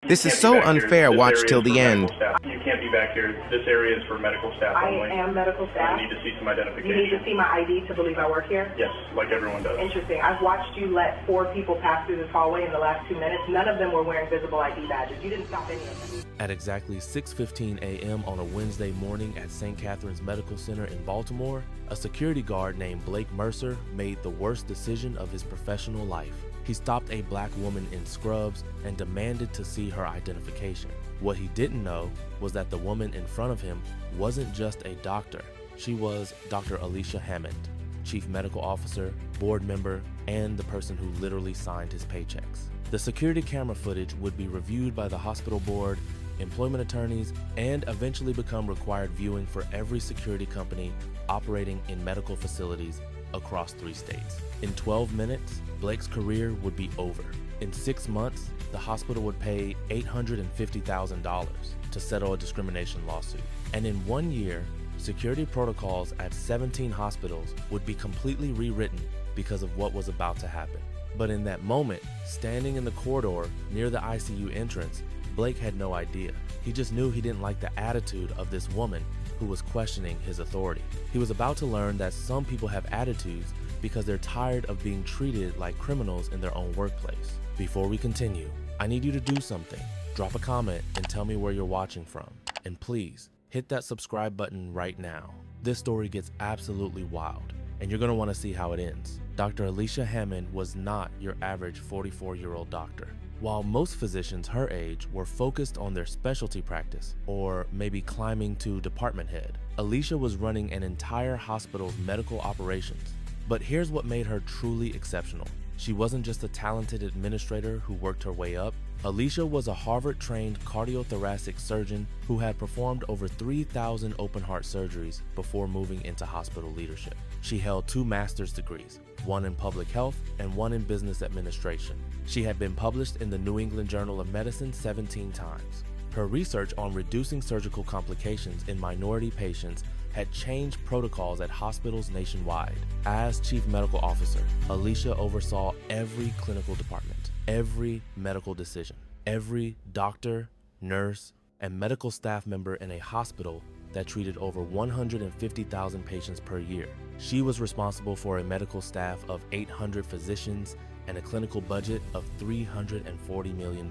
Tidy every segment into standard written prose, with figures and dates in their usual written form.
This is so unfair. Watch till the end. You can't be back here. This area is for medical staff only. I am medical staff. You need to see some identification. You need to see my ID to believe I work here? Yes, like everyone does. Interesting. I've watched you let 4 people pass through this hallway in the last 2 minutes. None of them were wearing visible ID badges. You didn't stop any of them. At exactly 6:15 a.m. on a Wednesday morning at St. Catherine's Medical Center in Baltimore, a security guard named Blake Mercer made the worst decision of his professional life. He stopped a black woman in scrubs and demanded to see her identification. What he didn't know was that the woman in front of him wasn't just a doctor. She was Dr. Alicia Hammond, Chief Medical Officer, board member, and the person who literally signed his paychecks. The security camera footage would be reviewed by the hospital board, employment attorneys, and eventually become required viewing for every security company operating in medical facilities across 3 states. In 12 minutes, Blake's career would be over. In 6 months, the hospital would pay $850,000 to settle a discrimination lawsuit. And in 1 year, security protocols at 17 hospitals would be completely rewritten because of what was about to happen. But in that moment, standing in the corridor near the ICU entrance, Blake had no idea. He just knew he didn't like the attitude of this woman who was questioning his authority. He was about to learn that some people have attitudes because they're tired of being treated like criminals in their own workplace. Before we continue, I need you to do something. Drop a comment and tell me where you're watching from. And please, hit that subscribe button right now. This story gets absolutely wild, and you're gonna wanna see how it ends. Dr. Alicia Hammond was not your average 44-year-old doctor. While most physicians her age were focused on their specialty practice, or maybe climbing to department head, Alicia was running an entire hospital's medical operations. But here's what made her truly exceptional. She wasn't just a talented administrator who worked her way up. Alicia was a Harvard-trained cardiothoracic surgeon who had performed over 3,000 open-heart surgeries before moving into hospital leadership. She held 2 master's degrees, one in public health and one in business administration. She had been published in the New England Journal of Medicine 17 times. Her research on reducing surgical complications in minority patients had changed protocols at hospitals nationwide. As Chief Medical Officer, Alicia oversaw every clinical department, every medical decision, every doctor, nurse, and medical staff member in a hospital that treated over 150,000 patients per year. She was responsible for a medical staff of 800 physicians and a clinical budget of $340 million.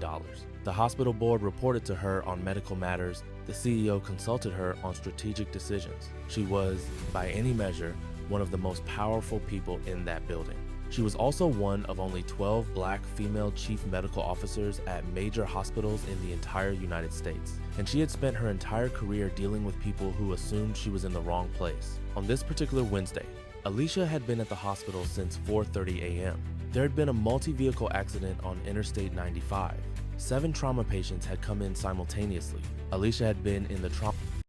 The hospital board reported to her on medical matters. The CEO consulted her on strategic decisions. She was, by any measure, one of the most powerful people in that building. She was also one of only 12 black female chief medical officers at major hospitals in the entire United States. And she had spent her entire career dealing with people who assumed she was in the wrong place. On this particular Wednesday, Alicia had been at the hospital since 4:30 a.m. There had been a multi-vehicle accident on Interstate 95. 7 trauma patients had come in simultaneously. Alicia had been in the trauma